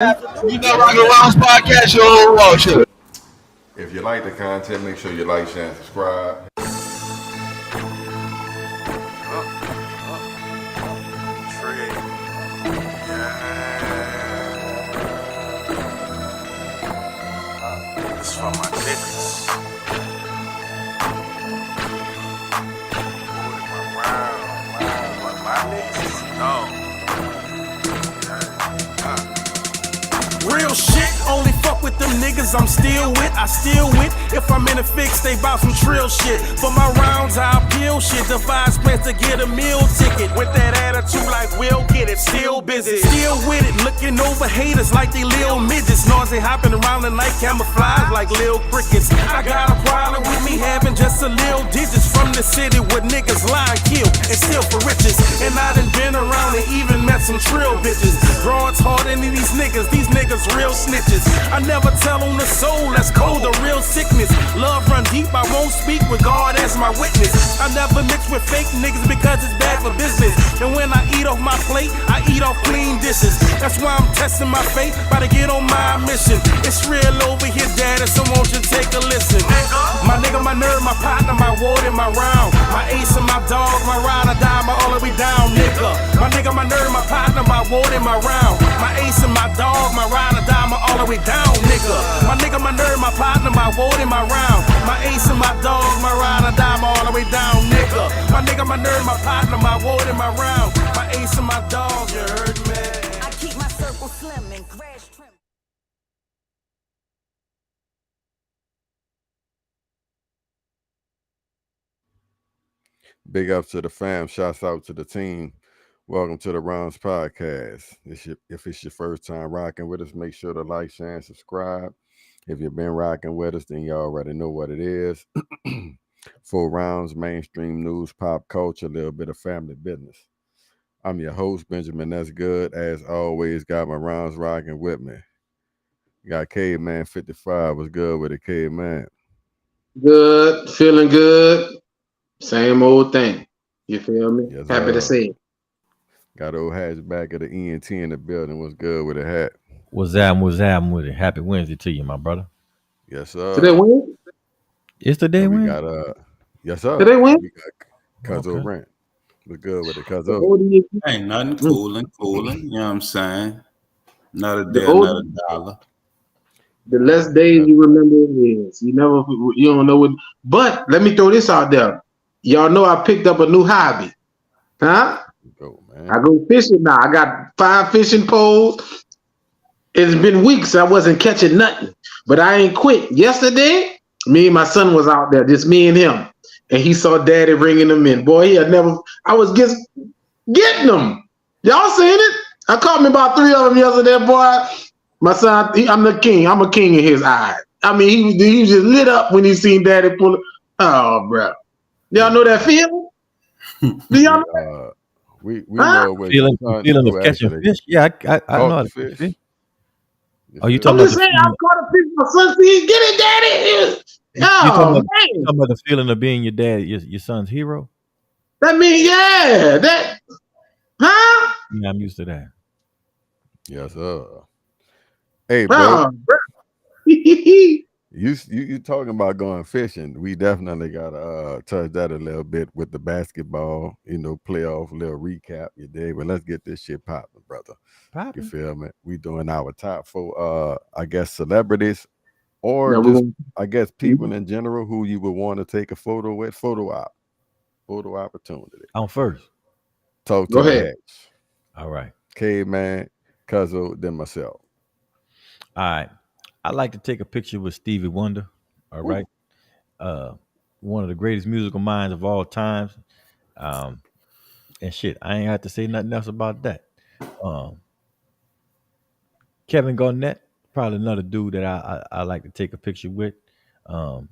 You know, Rock and Roll's podcast show. Show. If you like the content, make sure you like, share, and subscribe. This for my niggas. My niggas, real shit, only fuck with them niggas I'm still with. I still with. If I'm in a fix, they bout some trill shit. For my rounds, I'll peel shit. Devise plans to get a meal ticket. With that attitude, like we'll get it. Still busy, still with it. Looking over haters like they lil midgets. Noisy hopping around the night, camouflage like lil crickets. I got a problem with me having just a lil digits. From the city where niggas lie, kill, and steal for riches. And I done been around and even met some trill bitches. Broads harder than these niggas real snitches. I never tell on the soul, that's cold, the real sickness. Love run deep, I won't speak with God as my witness. I never mix with fake niggas because it's bad for business. And when I eat off my plate, I eat off clean dishes. That's why I'm testing my fate, about to get on my mission. It's real over here, daddy, so won't you take a listen. My nigga, my nerd, my partner, my ward, and my round. My ace and my dog, my ride or die, my all the way down, nigga. My nigga, my nerd, my partner, my ward, and my round. My ace and my dog, my ride or die, my all the way down, nigga. My nigga, my nerd, my partner, my ward, and my round. My ace and my dog, my ride or die, my all the way down, nigga. My nigga, my nerd, my partner, my ward, and my round. My ace and my dog, you heard me. I keep my circle slim and crash trim. Big ups to the fam. Shouts out to the team. Welcome to the Rounds Podcast. If it's your first time rocking with us, make sure to like, share, and subscribe. If you've been rocking with us, then you already know what it is. 4 rounds, mainstream news, pop culture, a little bit of family business. I'm your host, Benjamin. That's good. As always, got my rounds rocking with me. Got Caveman 55. What's good with it, Caveman? Good, feeling good. Same old thing. You feel me? Yes, Happy to see you. Got old hatchback of the ENT in the building. What's good with the hat? What's happening with it? Happy Wednesday to you, my brother. Yes, sir. Today win? It's the day we when got yes, sir. Today win? We got Cuzzo REN. What's good with the Cuzzo? Ain't nothing cooling. You know what I'm saying? Not a day, older, not a dollar. The less days you remember it is. You don't know what. But let me throw this out there. Y'all know I picked up a new hobby. Huh? Go, man. I go fishing now. I got 5 fishing poles. It's been weeks I wasn't catching nothing. But I ain't quit. Yesterday, me and my son was out there, just me and him. And he saw daddy bringing them in. Boy, I was just getting them. Y'all seen it? I caught me about 3 of them yesterday, boy. My son, I'm the king. I'm a king in his eyes. I mean, he was just lit up when he seen daddy pull it. Oh, bro. Y'all know that feeling? Do y'all know that? We know what feeling of catching fish. Yeah, I know how to fish. fish. Oh, you I'm talking just about saying, I caught a fish. My son said, get it, daddy. you talking Man. about the feeling of being your dad, your son's hero? That means, yeah. That, huh? Yeah, I'm used to that. Yes, sir. Hey, bro. You talking about going fishing? We definitely gotta touch that a little bit with the basketball. Playoff little recap. You dig? But let's get this shit popping, brother. Popping. You feel me? We doing our top 4. I guess celebrities, or just I guess people in general who you would want to take a photo with. Photo opportunity. I'm first. Talk to Go the ahead. Hatch. All right. Caveman, Cuzzo, then myself. All right. I like to take a picture with Stevie Wonder. All right. One of the greatest musical minds of all times. And shit, I ain't have to say nothing else about that. Kevin Garnett, probably another dude that I like to take a picture with. I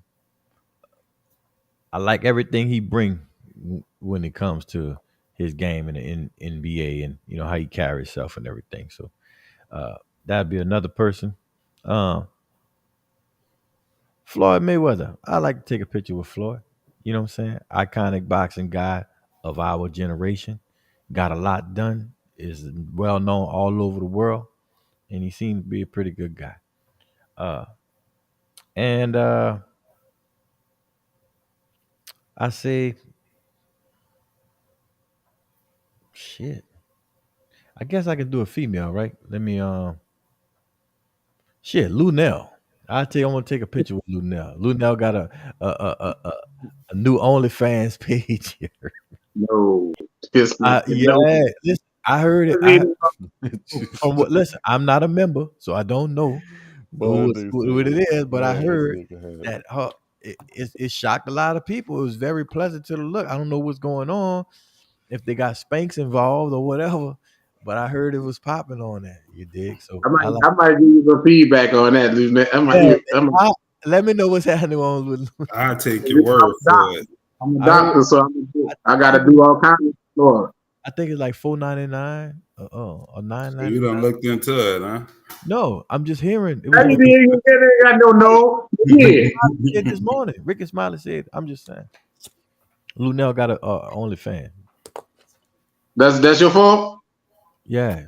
like everything he bring when it comes to his game in the NBA and how he carries himself and everything. So that'd be another person. Floyd Mayweather. I like to take a picture with Floyd. You know what I'm saying? Iconic boxing guy of our generation. Got a lot done. Is well known all over the world. and he seemed to be a pretty good guy. And I say, shit. I guess I could do a female, right? Let me shit, Lunel. I'm gonna take a picture with Lunel. Lunel got a new OnlyFans page here. No, Yeah, listen, I heard it. From what? Listen, I'm not a member, so I don't know who it is, but I heard that it shocked a lot of people. It was very pleasant to the look. I don't know what's going on, if they got Spanx involved or whatever, but I heard it was popping on that. You dig? So I might give you some feedback on that, Luke. Let me know what's happening on with. I'll take your word for it. I'm a doctor, so I got to do all kinds of stuff. I think it's like $4.99 or $9.99. You done looked into it, huh? No, I'm just hearing. It was you got no. Yeah. This morning, Ricky Smiley said. I'm just saying. Lunel got a OnlyFans. That's your fault. Yeah.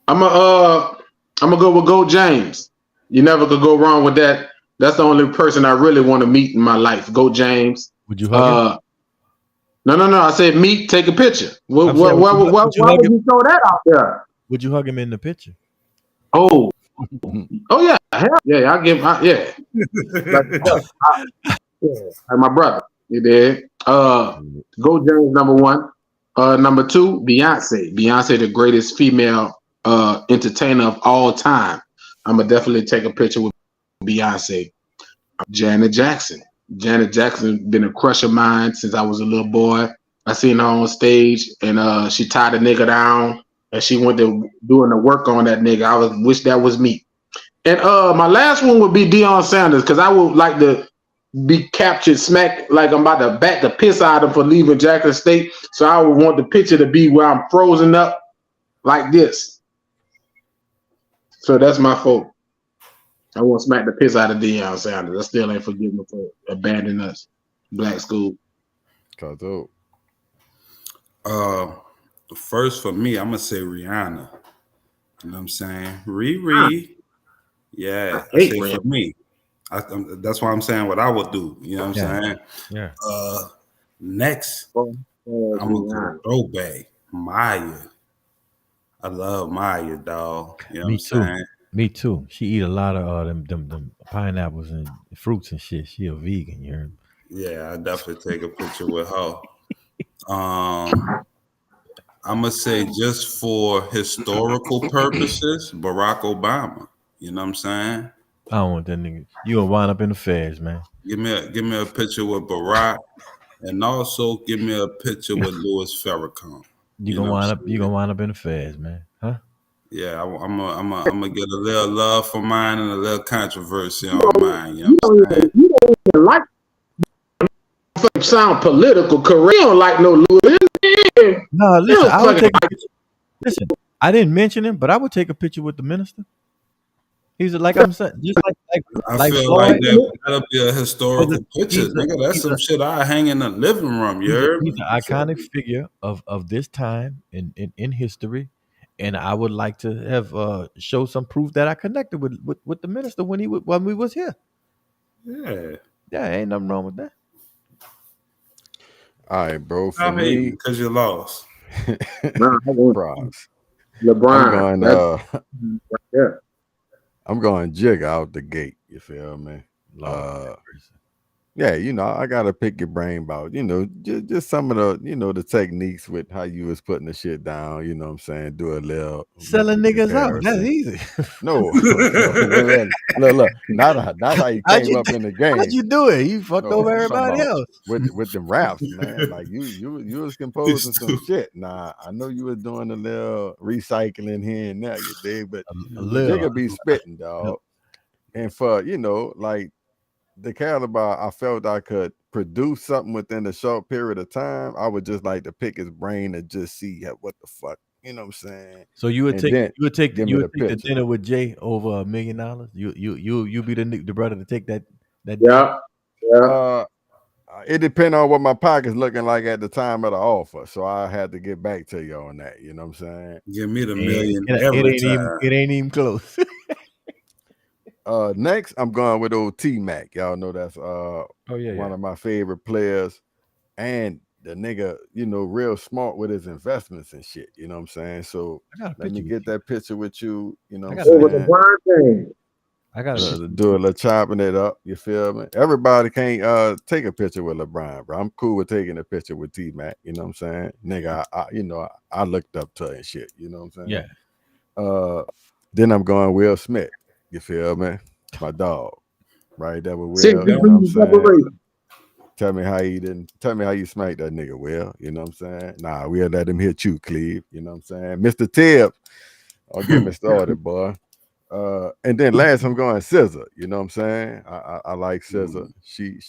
I'm gonna go with Gold James. You never could go wrong with that. That's the only person I really want to meet in my life. Gold James. Would you hug him? No. I said meet, take a picture. Why would you throw that out there? Would you hug him in the picture? Oh yeah, hell yeah. I give yeah. Like my brother. You did. Gold James #1. #2, Beyonce. Beyonce, the greatest female entertainer of all time. I'm gonna definitely take a picture with Beyonce. Janet Jackson. Janet Jackson been a crush of mine since I was a little boy. I seen her on stage and she tied a nigga down and she went to doing the work on that nigga. I wish that was me. And my last one would be Deion Sanders, because I would like to be captured smack like I'm about to bat the piss out of him for leaving Jackson State. So I would want the picture to be where I'm frozen up like this. So that's my fault. I want to smack the piss out of Deion Sanders. I still ain't forgiving him for abandoning us. Black school. Cuzzo. First for me, I'm gonna say Rihanna. You know what I'm saying? Riri. Yeah, I say for me. That's why I'm saying what I would do. You know what I'm saying? Yeah. Next, I'm gonna go throwback. Maya. I love Maya, dog. You know what I'm saying? Me too. She eat a lot of them pineapples and fruits and shit. She a vegan, you heard me? Yeah, I definitely take a picture with her. I'm gonna say just for historical purposes, Barack Obama. You know what I'm saying? I don't want that nigga. You gonna wind up in the feds, man. Give me a picture with Barack, and also give me a picture with Louis Farrakhan. You gonna wind up in the feds, man, huh? Yeah, I'm gonna get a little love for mine and a little controversy on mine. You know what I'm saying? You don't even like sound political correct. You don't like no Louis. No, listen, I would take a picture. Listen, I didn't mention him, but I would take a picture with the minister. He's like I'm saying, just I feel like that'll be a historical picture, nigga. That's some shit I hang in the living room. You heard me? He's an iconic figure of this time in history, and I would like to have show some proof that I connected with the minister when we was here. Yeah, ain't nothing wrong with that. All right, bro. For me, because you lost. Props. LeBron. I'm going jig out the gate. You feel me? Yeah, you know, I gotta pick your brain about, you know, just some of the, you know, the techniques with how you was putting the shit down. You know what I'm saying? Do a little selling niggas out. That's easy. No, look, not how you came up in the game. How'd you do it? You fucked over everybody else with the raps, man. Like you was composing some shit. Nah, I know you was doing a little recycling here and there, you dig, but a nigga be spitting, dog. And for, you know, like the caliber, I felt I could produce something within a short period of time. I would just like to pick his brain and just see what the fuck, you know what I'm saying? So you would take the dinner with Jay over $1 million. You be the brother to take that. Yeah. it depends on what my pocket's looking like at the time of the offer. So I had to get back to you on that. You know what I'm saying? Give me the million It every ain't time. it ain't even close. Next, I'm going with old T-Mac. Y'all know that's one of my favorite players. And the nigga, real smart with his investments and shit. You know what I'm saying? So let me get that picture with you. You know what I'm saying? I got to do a little chopping it up. You feel me? Everybody can't take a picture with LeBron, bro. I'm cool with taking a picture with T-Mac. You know what I'm saying? Nigga, I looked up to her and shit. You know what I'm saying? Yeah. Then I'm going Will Smith. You feel me? My dog. Right there with Will. You know what I'm saying? Tell me how you smacked that nigga, Will. You know what I'm saying? Nah, we'll let him hit you, Cleve. You know what I'm saying? Mr. Tibbs. I'll get me started, boy. And then last I'm going SZA. You know what I'm saying? I like SZA. She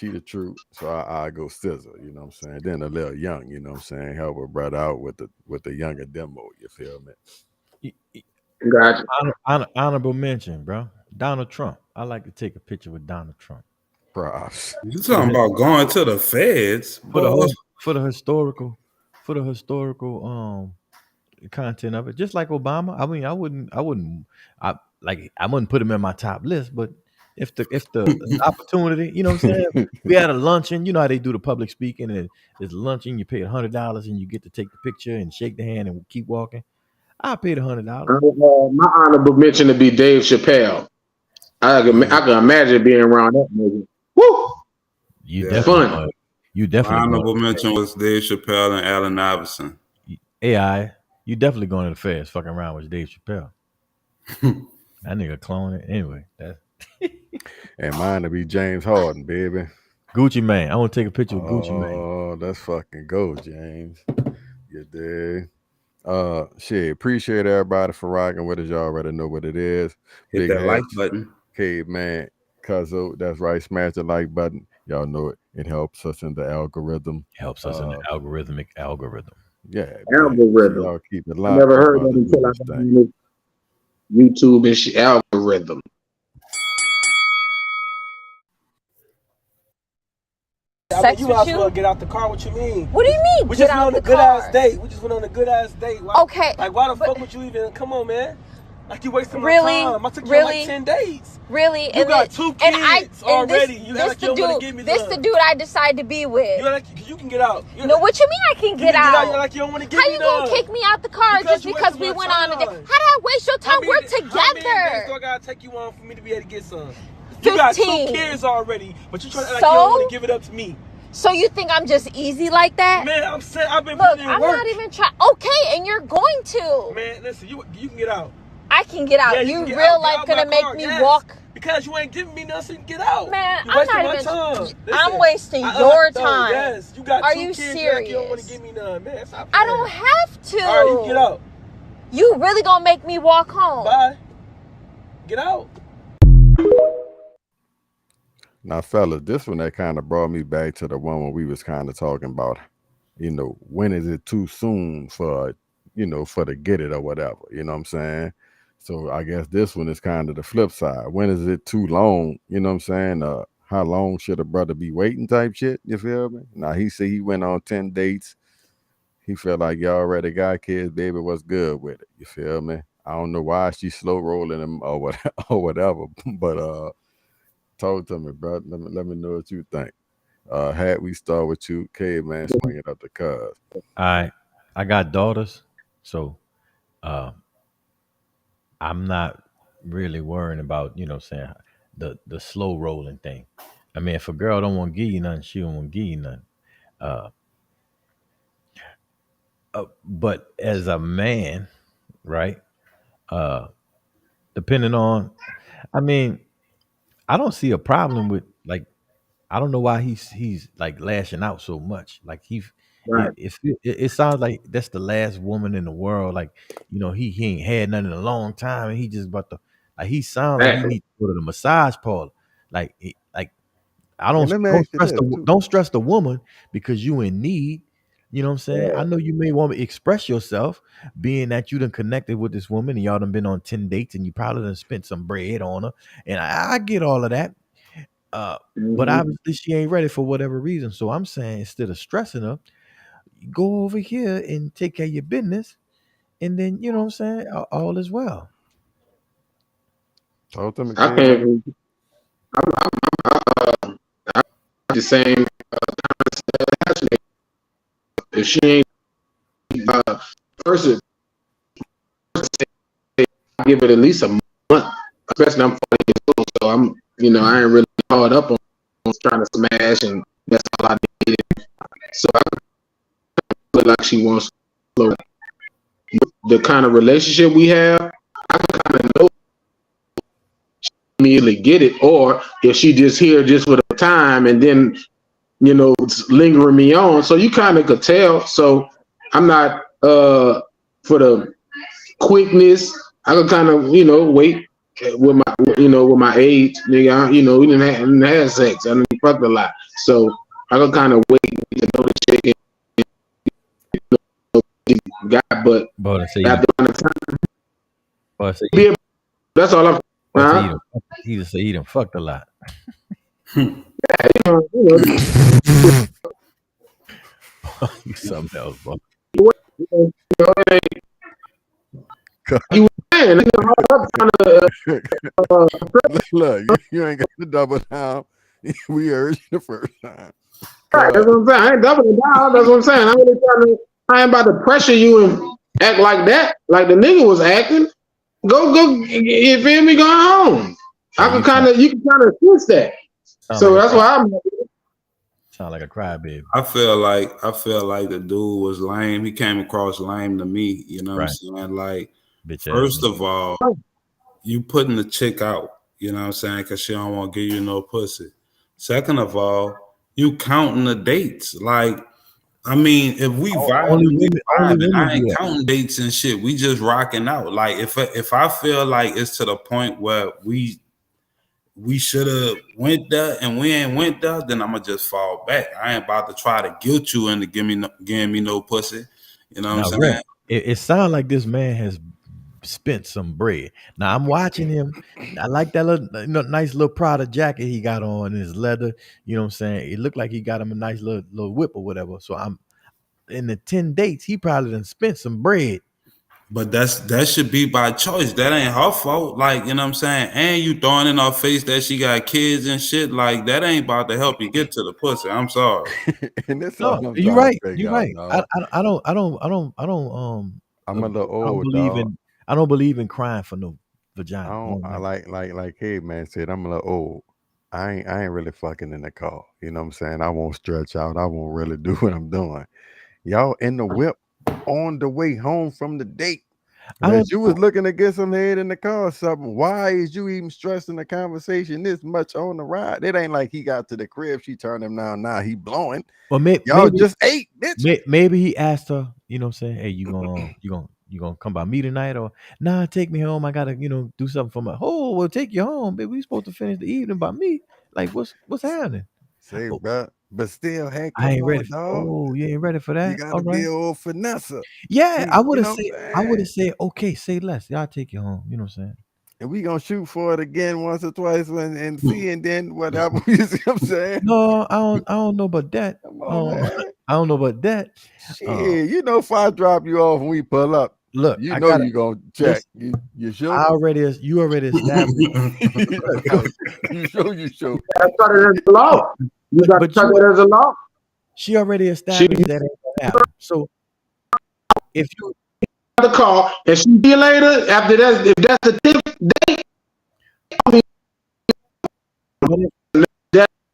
the truth. So I go SZA, you know what I'm saying? Then a little young, you know what I'm saying? Help her brother out with the younger demo, you feel me? Gotcha. Honorable mention, bro. Donald Trump. I like to take a picture with Donald Trump. Props. You talking about going to the feds for the historical content of it, just like Obama. I mean, I wouldn't put him in my top list, but if the opportunity, you know what I'm saying? We had a luncheon, you know how they do the public speaking, and there's luncheon, you pay $100 and you get to take the picture and shake the hand and keep walking. I paid $100. My honorable mention to be Dave Chappelle. I can imagine being around that nigga. Woo! You definitely honorable mention was Dave Chappelle and Allen Iverson. AI, you definitely going to the feds fucking around with Dave Chappelle. That nigga clone it. Anyway, and mine to be James Harden, baby. Gucci Man. I want to take a picture with Gucci Man. Oh, let's fucking go, James. You dig? Shit, appreciate everybody for rocking with us. Y'all already know what it is. Hit that like button. Caveman, Cuzzo, that's right. Smash the like button. Y'all know it. It helps us in the algorithm. Helps us in the algorithmic algorithm. Yeah. Algorithm. Y'all keep it locked. Never heard that until I got on YouTube and shit. Algorithm. You might as well get out the car. What you mean? What do you mean? We just went on a good ass date. We just went on a good ass date. Why, okay. Like, why the fuck would you even? Come on, man. Like, you wasting my time. I took you like 10 days. Really? You got 2 kids already. You this the dude I decided to be with. You can get out. No, what you mean I can get out? You're like, you don't want to get How you gonna kick me out the car just because we went on a date? How did I waste your time? We're together. How many days do I gotta take you on for me to be able to get some? You got 2 kids already, but you trying to act like you don't want to give it up to me. So you think I'm just easy like that? Man, I'm saying I've been putting in work. I'm not even trying. Okay, and you're going to. Man, listen, you can get out. I can get out. Yeah, you real life gonna make me walk? Because you ain't giving me nothing to get out. Man, I'm not even. Listen, I'm wasting your time. Yes, you got 2 kids. Serious? Like you don't want to give me none, man. I don't have to. All right, you get out. You really gonna make me walk home? Bye. Get out. Now, fellas, this one that kind of brought me back to the one when we was kind of talking about, when is it too soon for, for to get it or whatever, you know what I'm saying? So I guess this one is kind of the flip side. When is it too long? You know what I'm saying? How long should a brother be waiting type shit? You feel me? Now, he said he went on 10 dates. He felt like y'all already got kids, baby, what's good with it? You feel me? I don't know why she's slow rolling him or whatever, but talk to me, bro. Let me know what you think. Had we start with you, Caveman, swing it up the cuz. I got daughters, so I'm not really worrying about, saying the slow rolling thing. I mean, if a girl don't want to give you nothing, she don't want to give you nothing. But as a man, right? Depending on, I mean, I don't see a problem with, like, I don't know why he's like lashing out so much. Like right. It sounds like that's the last woman in the world. Like, he ain't had nothing in a long time, and he just about to, like, he sounds like he needs to go to the massage parlor. Like I don't stress the woman because you in need. You know what I'm saying? Yeah. I know you may want to express yourself, being that you done connected with this woman and y'all done been on 10 dates and you probably done spent some bread on her. And I get all of that. But obviously she ain't ready for whatever reason. So I'm saying instead of stressing her, go over here and take care of your business, and then you know what I'm saying, all is well. Talk to me, I Caveman. can't. I'm the same. If she ain't first, I give it at least a month. Especially I'm 40 years old, so I'm I ain't really hard up on trying to smash, and that's all I needed. So I feel like she wants to the kind of relationship we have. I can kind of know she immediately get it, or if she just here just for the time and then it's lingering me on. So you kind of could tell. So I'm not for the quickness. I could kind of wait with my age, nigga. We didn't have sex. I didn't fuck a lot, so I could kind of wait to know the chick. But after the time, that's all I'm. He just say he done fucked a lot. You something else, bro. You saying, look, you ain't got to double down. We heard you the first time. Right, that's what I'm saying. I ain't doubling down. That's what I'm saying. I ain't about to pressure you and act like that, like the nigga was acting. Go, you feel me? Go home. You can kind of twist that. So that's why I'm. Sound like a crybaby. I feel like the dude was lame. He came across lame to me. You know what I'm saying? Like, first of all, you putting the chick out. You know what I'm saying? Because she don't want to give you no pussy. Second of all, you counting the dates. Like, I mean, if we vibing, I ain't counting dates and shit. We just rocking out. Like, if I feel like it's to the point where we should have went there and we ain't went there, then I'm gonna just fall back. I ain't about to try to guilt you into giving me no pussy. You know what I'm saying? It sounds like this man has spent some bread. Now I'm watching him. I like that little nice little Prada jacket he got on, his leather. You know what I'm saying? It looked like he got him a nice little whip or whatever. So I'm in the 10 dates, he probably done spent some bread. But that should be by choice. That ain't her fault. Like, you know what I'm saying? And you throwing in her face that she got kids and shit. Like, that ain't about to help you get to the pussy. I'm sorry. And that's no, you're right. You're right. I don't. I'm a little old. I don't believe in crying for no vagina. I like Caveman said, I'm a little old. I ain't really fucking in the car. You know what I'm saying? I won't stretch out. I won't really do what I'm doing. Y'all in the whip on the way home from the date. As you was looking to get some head in the car or something, why is you even stressing the conversation this much on the ride? It ain't like he got to the crib, she turned him down. Now he blowing. Well, y'all just ate, bitch. Maybe he asked her, you know what I'm saying? Hey, you gonna come by me tonight, or nah, take me home. I gotta, do something for my we'll take you home, baby. We supposed to finish the evening by me. Like, what's happening? Say, bro. But still, hey, I ain't ready. Dog. You ain't ready for that? You gotta be old finesse. Yeah, I would have said, okay, say less. Y'all take you home. You know what I'm saying? And we gonna shoot for it again once or twice and see, and then whatever. You see what I'm saying? No, I don't know about that. Come on, man. I don't know about that. Shit, if I drop you off when we pull up, look, you gonna check. You sure? You already established. You sure. That's what it is, the law. You got to check it as a law. She already established that ain't gonna happen. So if you the call and she see you later after that, if that's the date,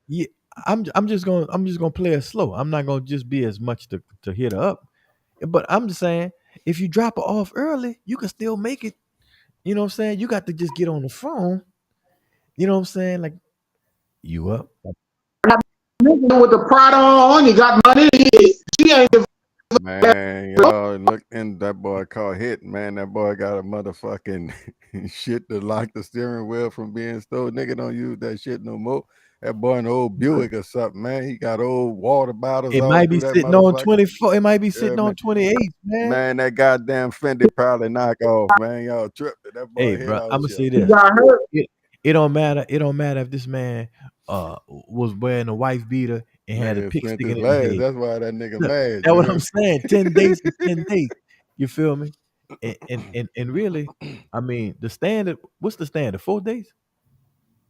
yeah, I'm just gonna play it slow. I'm not gonna just be as much to hit her up. But I'm just saying, if you drop her off early, you can still make it. You know what I'm saying? You got to just get on the phone. You know what I'm saying? Like, you up? With the Prada on, you got money. She ain't. Man, y'all look in that boy called Hit. Man, that boy got a motherfucking shit to lock the steering wheel from being stolen. Nigga don't use that shit no more. That boy an old Buick or something, man. He got old water bottles. It might be sitting on 24. It might be sitting on 28, man. Man, that goddamn Fendi probably knock off, man. Y'all tripped. That boy hey, bro, I'm gonna say this. It It don't matter. It don't matter if this man was wearing a wife beater and had a Nigga pick spent sticking his in his last. head. That's why that nigga Look, mad. that's what I'm saying. 10 days is 10 days. You feel me? And really, I mean, the standard. What's the standard? 4 days.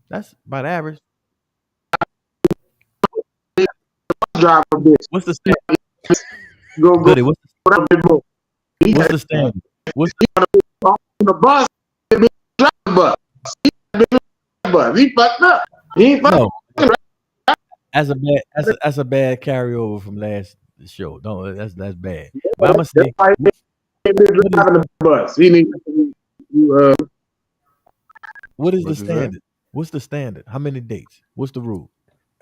That's about average. Driver bitch. What's the standard? Go Goody, what's the the standard? What's on the bus? Drive the bus. He fucked up. He ain't fucked no? up. That's a bad carryover from last show. No, that's bad. But I'm gonna say, That's why he been driving the bus. He needs to, what is the What's that? standard? What's the standard? How many dates? What's the rule?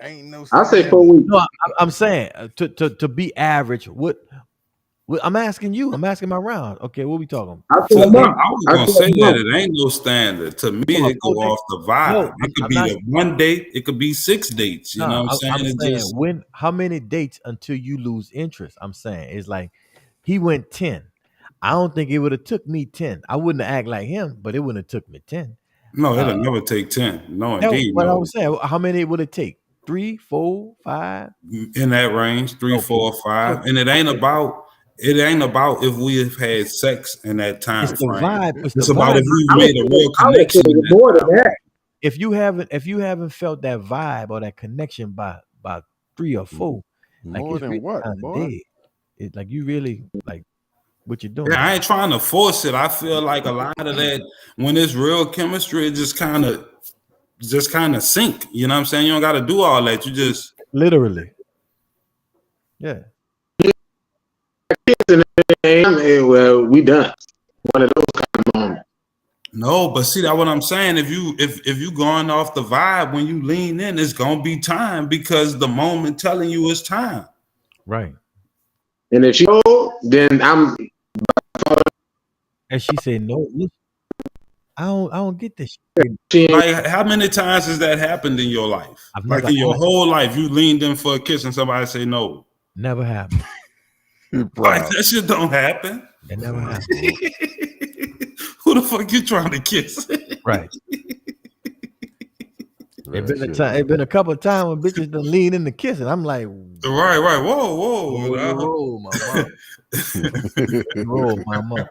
Ain't no. I say standard. 4 weeks. No, I'm saying to be average. What I'm asking you. I'm asking my round. Okay, what we talking? I I said a month. was I gonna said say a that month. it ain't no standard. To me, it go 4 days? off the vibe. No, It could I'm be not. the 1 date. It could be 6 dates. You know what I'm saying? I'm It saying just how many dates until you lose interest? I'm saying it's like he went 10. I don't think it would have took me 10. I wouldn't have act like him, but it wouldn't have took me 10. no, it'll never take 10. No, That's indeed, what I no. was saying. How many would it take? 3, 4, 5? In that range, 3, Okay. 4, 5, and it ain't about if we have had sex in that time It's the frame. vibe. It's about if we I made a real I would say connection. in that more than time. that. If you haven't felt that vibe or that connection by 3 or 4, like More it's than really what, kind of boy? dead. It's like you really like what you're doing. Yeah, I ain't trying to force it. I feel like a lot of that when it's real chemistry, it just kind of sync. You know what I'm saying? You don't got to do all that. You just Literally. Yeah. And well, we done. One of those kind of moments. no, but see that what I'm saying. If you going off the vibe when you lean in, it's gonna be time because the moment telling you it's time. Right. And if you then I'm And she said, "No, listen, I don't get this shit. she ain't Like, how many times has that happened in your life? I've Like never in your had- whole life, you leaned in for a kiss and somebody say no. Never happened. Like that shit don't happen. It never happened. Who the fuck you trying to kiss? Right. It been a couple of times when bitches done lean in the kissing. I'm like, Right. Whoa. roll, my mom. Roll, my mom.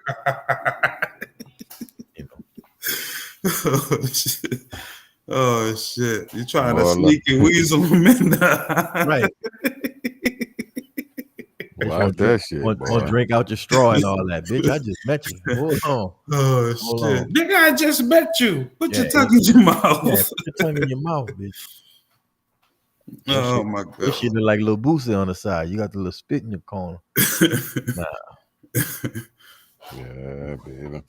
You know. Oh shit! You trying to Boy, sneak and weasel them in there. Right. Watch that shit, Or boy. drink out your straw and all that, bitch. I just met you. Hold on. Oh Hold shit! on. Nigga, I just met you. Put your Yeah, tongue in your mouth. Yeah, put your tongue in your mouth, bitch. Oh my god! This shit look like little Boosie on the side. You got the little spit in your corner. Yeah, baby.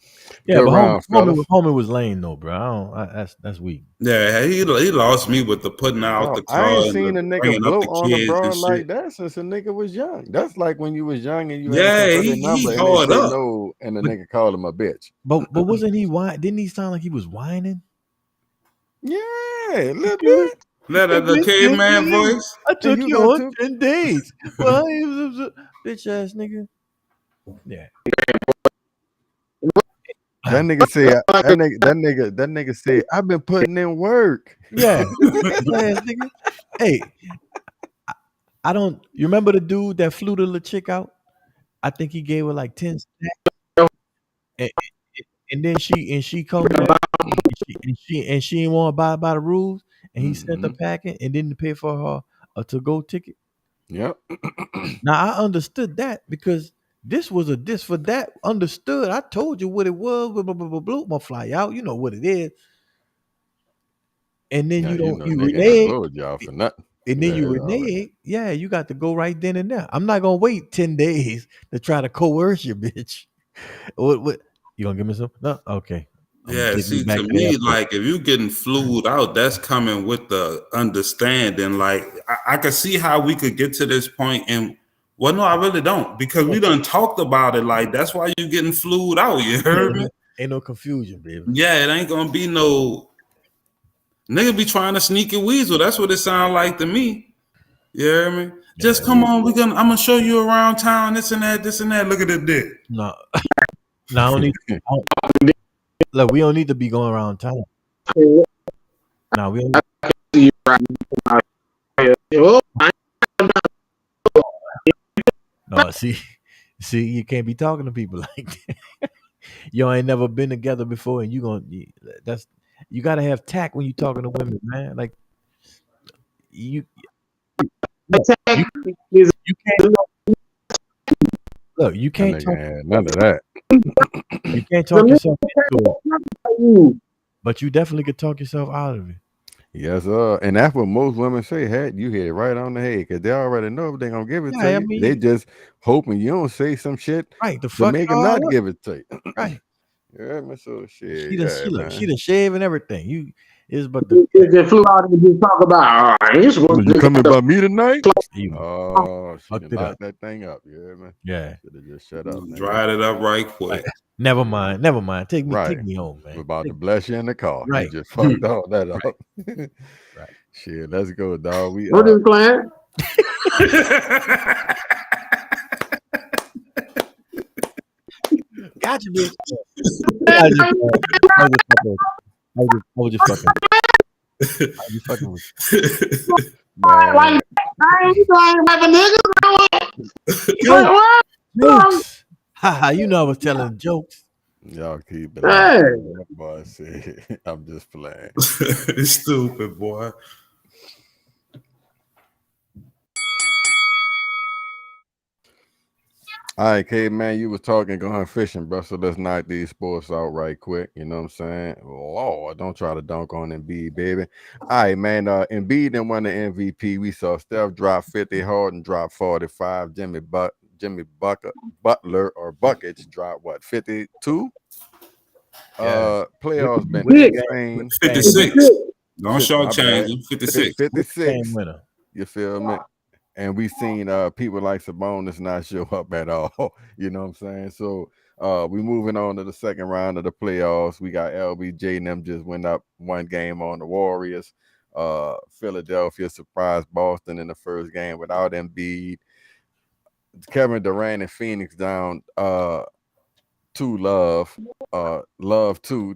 Yeah, Good but round, fellas. homie was lame though, bro. That's weak. Yeah, he lost me with the putting out the car. I ain't and seen the a nigga bringing blow up the on a kids broad and like shit. that since a nigga was young. That's like when you was young and you Yeah, asked him for he the number and hard they say up. no, and the nigga called him a bitch. But wasn't he whining? Didn't he sound like he was whining? Yeah, a little bit. That the caveman voice. I took you you got on 10 days. Well, he was a bitch ass nigga. Yeah. That nigga said that nigga said I've been putting in work. Yeah. Bitch ass nigga. Hey, I don't. You remember the dude that flew the little chick out? I think he gave her like 10 stacks. And then she come back and she didn't want to buy by the rules, and he sent the packet and didn't pay for her a to-go ticket. Yep. Now I understood that because this was a this for that. Understood. I told you what it was. Blah, blah, blah, blah, blah. I'm gonna fly out. You know what it is. And then you renege. Y'all for nothing. And then you renege. Yeah, you got to go right then and there. I'm not gonna wait 10 days to try to coerce you, bitch. What? You gonna give me some? No, okay. Yeah, see, to me, like if you getting flued out, that's coming with the understanding. Like I can see how we could get to this point, and well, no, I really don't, because we done talked about it. Like that's why you getting flued out. You heard me? Ain't no confusion, baby. Yeah, it ain't gonna be no nigga be trying to sneak a weasel. That's what it sounds like to me. You hear me? Just come on, I'm gonna show you around town. This and that. Look at the dick. No, I don't need. Look, we don't need to be going around town. No, we don't. No, see, you can't be talking to people like that. You ain't never been together before, and you gotta have tact when you talking to women, man. Like you can't look. You can't talk. None of that. You can't talk yourself into it, but you definitely could talk yourself out of it. Yes, and that's what most women say. Hey, you hit it right on the head because they already know if they're gonna give it to you. I mean, they just hoping you don't say some shit right to make them not give it to you. Right. Yeah, man. So shit. She She done shave and everything. You is but the flew out and just talk about. You coming about me tonight? Oh, she can lock that thing up. Yeah, man. Yeah. Should have just shut up. Dried it up right quick. Never mind. Take me home, man. We're about to bless you in the car. Right. You just fucked all that up. Right. Shit, let's go, dog. What is playing? Gotcha, bitch. I was just fucking with you. Like, I ain't like a nigga. Jokes. Haha, you know I was telling jokes. Y'all keep it. Hey. That boy said, I'm just playing. Stupid boy. All right, Caveman, you was talking going fishing, bro. So let's knock these sports out right quick. You know what I'm saying? Lord, don't try to dunk on Embiid, baby. All right, man. Embiid didn't win the MVP. We saw Steph drop 50, Harden drop 45, Jimmy Butler or Buckets drop what 52. Playoffs been insane. 56. Don't short change him. 56. 56. Winner. You feel me? And we've seen people like Sabonis not show up at all. You know what I'm saying? So we moving on to the second round of the playoffs. We got LBJ and them just went up one game on the Warriors. Philadelphia surprised Boston in the first game without Embiid. Kevin Durant and Phoenix down 2-2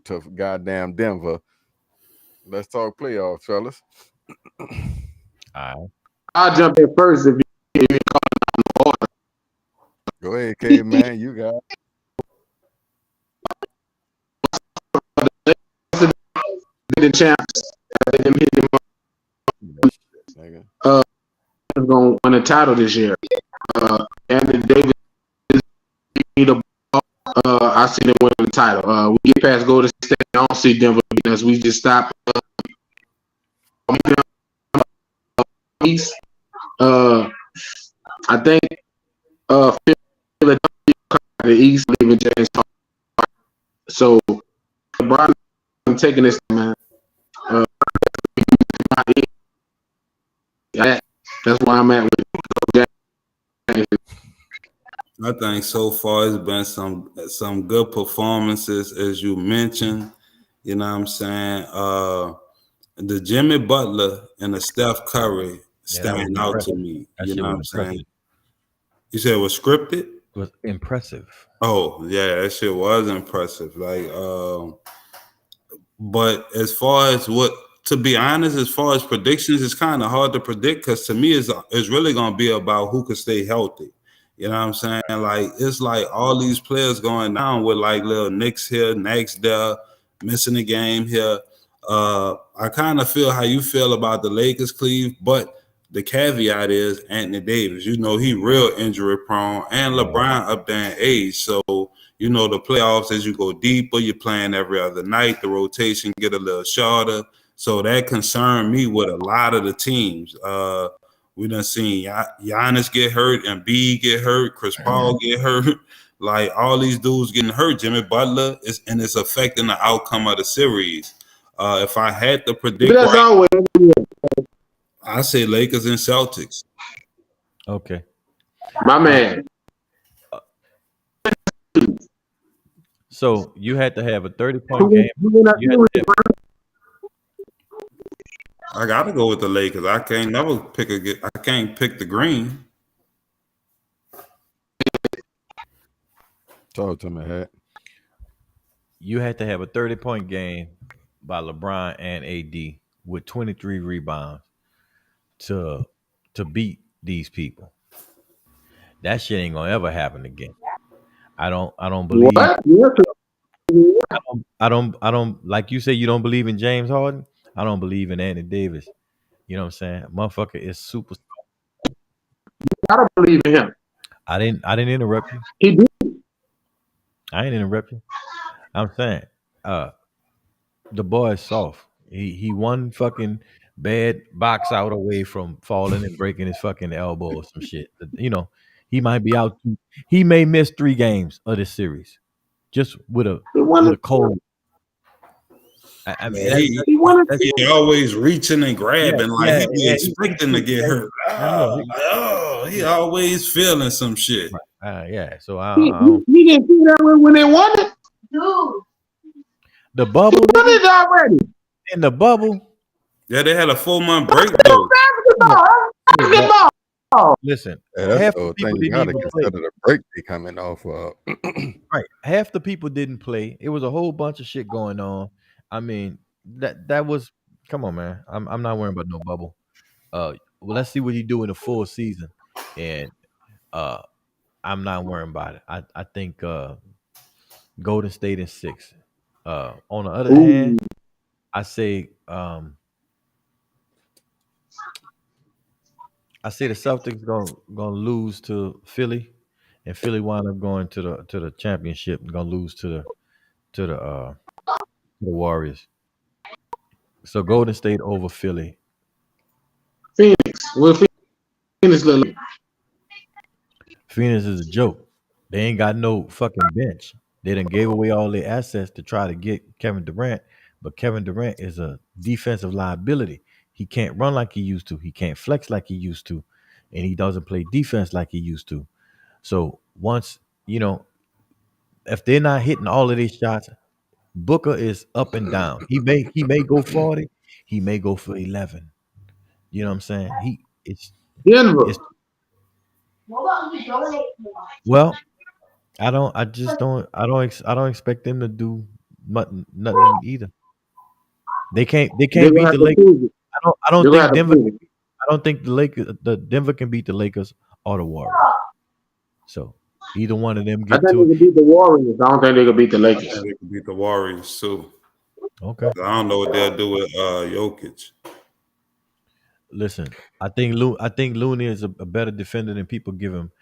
to goddamn Denver. Let's talk playoffs, fellas. All right. I'll jump in first if you call it on the order. Go ahead, Caveman. You got it. The champs. Them hit them going to win a title this year. Anthony Davis I see them winning the title. We get past Golden State. I don't see Denver beating us. We just stop. East. I think Philadelphia the East leaving James Harden. So LeBron, I'm taking this, man. That's why I'm at with I think so far it's been some good performances, as you mentioned. You know what I'm saying? The Jimmy Butler and the Steph Curry stand out to me. You know what I'm saying? You said it was scripted? It was impressive. Oh, yeah, that shit was impressive. Like, but as far as to be honest, as far as predictions, it's kind of hard to predict because to me, it's really going to be about who can stay healthy. You know what I'm saying? Like, it's like all these players going down with like little Knicks here, Knicks there, missing a game here. I kind of feel how you feel about the Lakers, Cleve, but the caveat is Anthony Davis. You know, he real injury prone, and LeBron up there in age. So, you know, the playoffs, as you go deeper, you're playing every other night. The rotation get a little shorter. So that concerned me with a lot of the teams. We done seen Giannis get hurt, Embiid get hurt, Chris Paul get hurt. Like all these dudes getting hurt. Jimmy Butler and it's affecting the outcome of the series. If I had to predict, I say Lakers and Celtics. Okay, my man. So you had to have a 30-point game. I gotta go with the Lakers. I can't pick the green. Talk to me, Hat. You had to have a 30-point game by LeBron and AD with 23 rebounds. to beat these people. That shit ain't gonna ever happen again. I don't believe. What? I don't like you say you don't believe in James Harden. I don't believe in Anthony Davis. You know what I'm saying? Motherfucker is super. I don't believe in him. I didn't interrupt you. He did. I ain't interrupt you. I'm saying, the boy is soft. He one fucking bad box out away from falling and breaking his fucking elbow or some shit. You know, he might be out. He may miss 3 games of this series just with a cold. I mean, he always reaching and grabbing, he be expecting to get hurt. He always feeling some shit. Yeah, so he didn't see that when they won it. Dude. The bubble. Won it already. In the bubble. Yeah, they had a 4-month break though. Basketball. Listen, half the people didn't even play. The break they coming off of. Right, half the people didn't play. It was a whole bunch of shit going on. I mean, that was. Come on, man. I'm not worrying about no bubble. Well, let's see what he do in the full season, and I'm not worrying about it. I think Golden State in 6. On the other hand, I say the Celtics gonna lose to Philly, and Philly wind up going to the championship and gonna lose to the Warriors. So Golden State over Philly. Phoenix. Well, Phoenix look like. Phoenix is a joke. They ain't got no fucking bench. They done gave away all their assets to try to get Kevin Durant, but Kevin Durant is a defensive liability. He can't run like he used to. He can't flex like he used to, and he doesn't play defense like he used to. So once, if they're not hitting all of these shots, Booker is up and down. He may go 40. He may go for 11. You know what I'm saying? Denver. Well, I don't expect them to do nothing either. They can't beat the Lakers. I don't think Denver. I don't think the Denver can beat the Lakers or the Warriors. So either one of them get to it. I think they can beat the Warriors. I don't think they can beat the Lakers. I think they can beat the Warriors too. Okay. I don't know what they'll do with Jokic. Listen, I think Looney is a better defender than people give him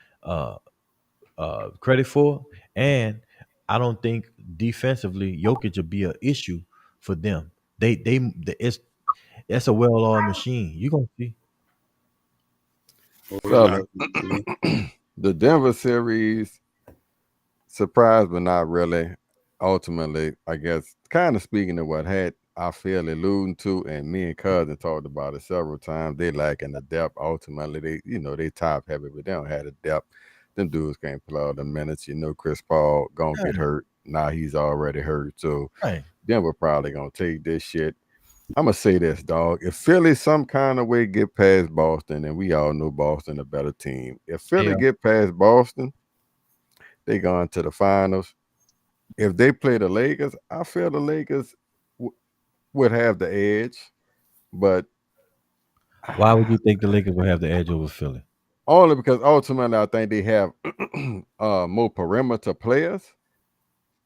credit for, and I don't think defensively Jokic will be an issue for them. It's a well-oiled machine. You gonna see. So, the Denver series surprised, but not really. Ultimately, I guess, kind of speaking of what I feel alluding to, and me and Cousin talked about it several times. They lacking the depth. Ultimately, they top heavy, but they don't have the depth. Them dudes can't play all the minutes. Chris Paul gonna get hurt. Now he's already hurt. So Denver probably gonna take this shit. I'm gonna say this, dog. If Philly some kind of way get past Boston, and we all know Boston a better team. If Philly get past Boston, they going to the finals. If they play the Lakers, I feel the Lakers would have the edge. But why would you think the Lakers would have the edge over Philly? Only because ultimately I think they have more perimeter players.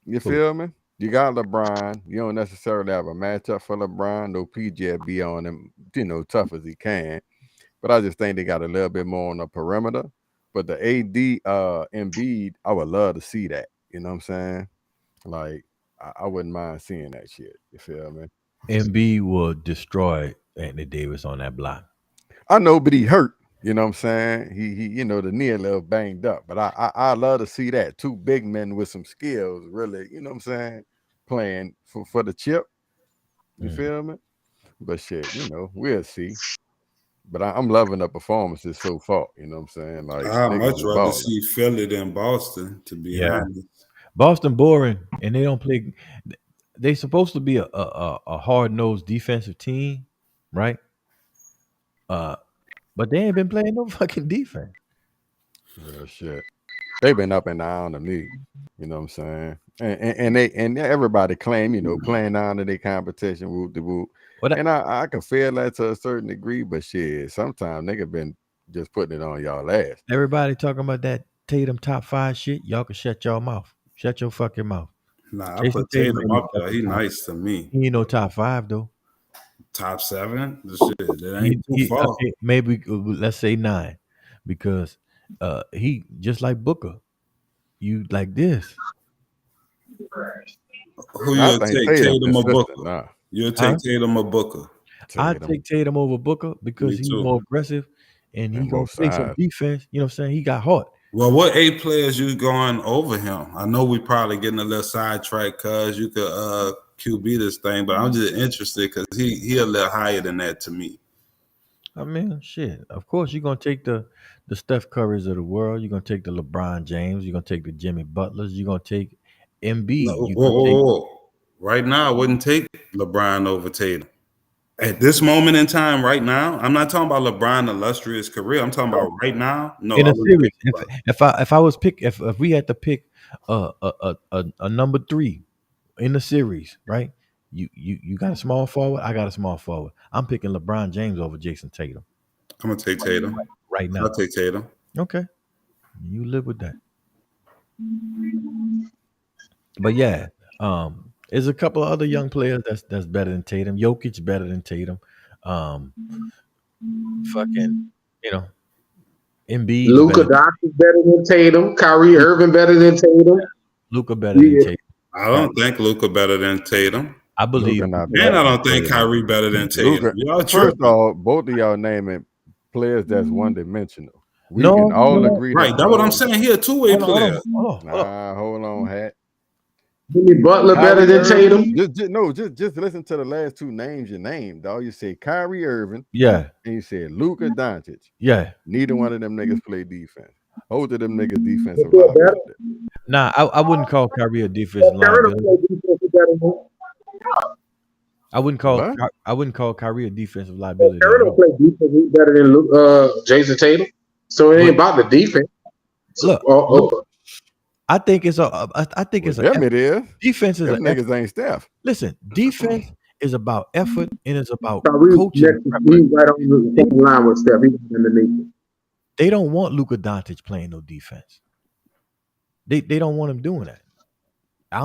You feel me? You got LeBron. You don't necessarily have a matchup for LeBron. No, PJ be on him, tough as he can. But I just think they got a little bit more on the perimeter. But the AD Embiid, I would love to see that. You know what I'm saying? Like, I wouldn't mind seeing that shit. You feel me? Embiid will destroy Anthony Davis on that block. I know, but he hurt. You know what I'm saying? He the knee a little banged up. But I love to see that. 2 big men with some skills, really, you know what I'm saying, playing for the chip. You feel me? But shit, we'll see. But I'm loving the performances so far. You know what I'm saying? Like, I'd much rather see Philly than Boston, to be honest. Boston boring, and they don't play. They supposed to be a hard-nosed defensive team, right? But they ain't been playing no fucking defense. Yeah, shit. They've been up and down to me. You know what I'm saying? And everybody claim, playing down to their competition, whoop de whoop. And I can feel that to a certain degree, but shit, sometimes nigga been just putting it on y'all ass. Everybody talking about that Tatum top 5 shit. Y'all can shut your mouth. Shut your fucking mouth. Nah, I put Tatum up there. He nice to me. He ain't no top 5 though. Top 7? The shit, that ain't too far. Okay, maybe let's say 9, because he just like Booker. You like this. Who you take, Tatum or Booker? Nah. You'll take Tatum or Booker? I take Tatum over Booker because he's more aggressive and he gonna play some defense. You know what I'm saying? He got hard. Well, what 8 players you going over him? I know we probably getting a little sidetracked because you could QB this thing, but I'm just interested because he a little higher than that to me. I mean, shit. Of course, you're gonna take the Steph Currys of the world. You're gonna take the LeBron James. You're gonna take the Jimmy Butlers. You're gonna take Embiid. Whoa. Right now, I wouldn't take LeBron over Tatum. At this moment in time, right now, I'm not talking about LeBron's illustrious career. I'm talking about right now. No, in a series. If I was if we had to pick a number 3 in the series, right? You got a small forward. I got a small forward. I'm picking LeBron James over Jason Tatum. I'm gonna take Tatum right now. I'll take Tatum. Okay, you live with that. But yeah, there's a couple of other young players that's better than Tatum. Jokic better than Tatum. Embiid. Luka Doncic better than Tatum. Kyrie Irving better than Tatum. Luka better than Tatum. I don't think Luka better than Tatum. I believe, and I don't think Kyrie better than Tatum. First of all, both of y'all naming players that's one dimensional. We can all agree. Right, that's what I'm saying. He a two-way player. Nah, hold on, Hat. Jimmy Butler better than Tatum. Just listen to the last 2 names you named, dog. You said Kyrie Irving, yeah, and you said Luka Doncic, yeah. Neither one of them niggas play defense. Both of them niggas defensive liability. Nah, I wouldn't call Kyrie a defensive liability. I wouldn't call Kyrie a defensive liability. Kyrie don't play defense better than Jason Tatum, so it ain't about the defense. Look. I think it's a. It is. Defense is niggas ain't Steph. Listen, defense is about effort and it's about Kyrie coaching. He's right on the line with Steph. He's underneath. They don't want Luka Doncic playing no defense. They don't want him doing that.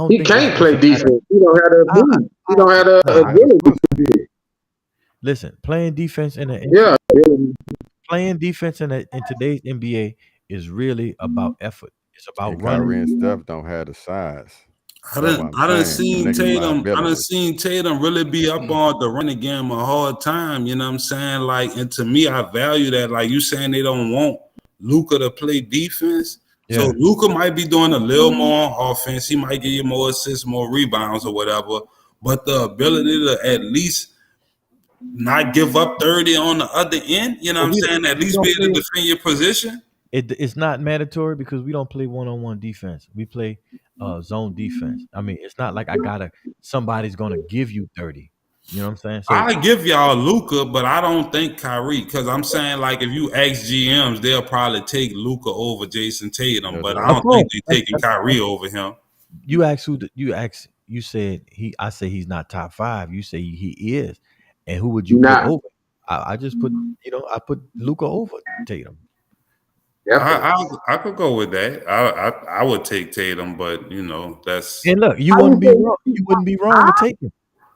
He can't play defense. He don't have the ability. He don't have the ability. Listen, playing defense in today's NBA is really about effort. It's about running. Kyrie and Steph don't have the size. I done seen Tatum really be up on the running game a hard time. You know what I'm saying? Like, and to me, I value that. Like you saying they don't want Luka to play defense. Yeah. So Luka might be doing a little more offense. He might give you more assists, more rebounds or whatever. But the ability to at least not give up 30 on the other end, you know what I'm saying? At least be able to defend your position. It's not mandatory because we don't play one-on-one defense. We play zone defense. I mean, it's not like somebody's gonna give you 30. You know what I'm saying? So I give y'all Luka, but I don't think Kyrie, because I'm saying, like, if you ask GMs, they'll probably take Luka over Jason Tatum, but I don't think they're taking Kyrie over him. You asked you said I say he's not top 5. You say he is, and who would you put over? I just put I put Luka over Tatum. Yeah, I could go with that. I would take Tatum, but that's. And look, you wouldn't be wrong. You wouldn't be wrong to take him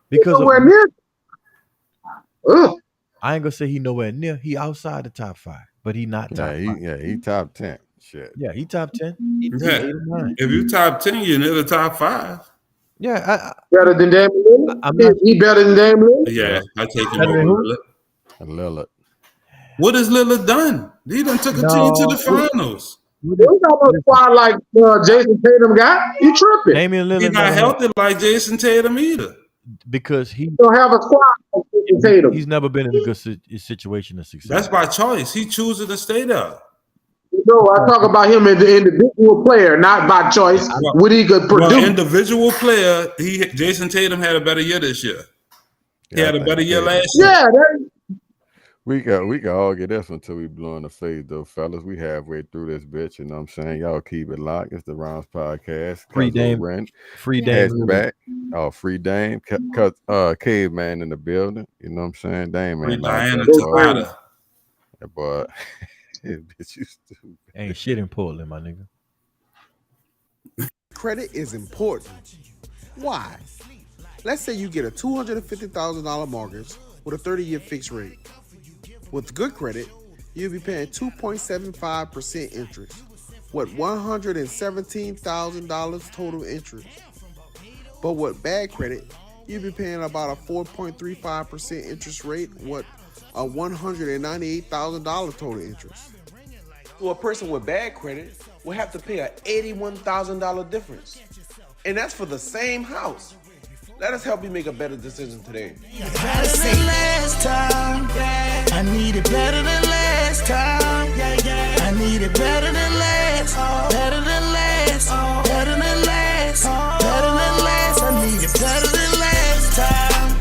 because I ain't gonna say he nowhere near. He outside the top 5, but he not top 5. He top 10. Shit. Yeah, he top 10. If you top 10, you're near the top 5. Yeah, better than Damian Lillard. He better than Damian Lillard. Yeah, I take him over Lillard. What has Lillard done? He done took a team to the finals. He's not a squad like Jason Tatum got. You tripping? Damian Lillard. He's not healthy like Jason Tatum either. Because he don't have a squad like Jason Tatum. He's never been in a good situation to succeed. That's by choice. He chooses to stay there. I talk about him as the individual player, not by choice. What he could produce. Well, individual player, Jason Tatum had a better year this year. He had a better year last year. Yeah. We can all get this until we blow in the face, though, fellas. We halfway through this bitch, you know what I'm saying? Y'all keep it locked. It's the Rounds Podcast. Free Cuzzo Dame. REN. Free Dame. Hatchback. Oh, free Dame. Caveman in the building. You know what I'm saying? Dame ain't like Diana that, boy. Tabata. Yeah, boy. Bitch, you stupid. Ain't shit in Portland, my nigga. Credit is important. Why? Let's say you get a $250,000 mortgage with a 30-year fixed rate. With good credit, you'll be paying 2.75% interest, with $117,000 total interest. But with bad credit, you'll be paying about a 4.35% interest rate with a $198,000 total interest. So a person with bad credit will have to pay an $81,000 difference. And that's for the same house. Let us help you make a better decision today. Better than last time. I need it better than last time. I need it better than last. Better than last. Better than last. Better than last. I need it better than last time.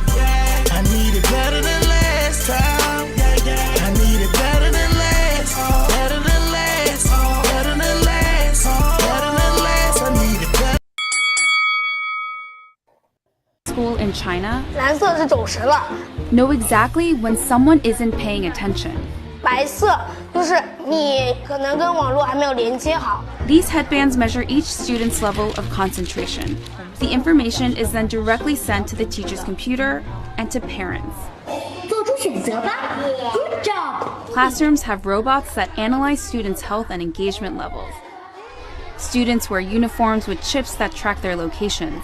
I need it better than last time. I need it better than last. Better than last. Better than last. Better than last. I need it better. School in China 蓝色是走神了， know exactly when someone isn't paying attention. 白色就是你可能跟网络还没有连接好。 These headbands measure each student's level of concentration. The information is then directly sent to the teacher's computer and to parents. 做出选择吧 ，Good job。 Classrooms have robots that analyze students' health and engagement levels. Students wear uniforms with chips that track their locations.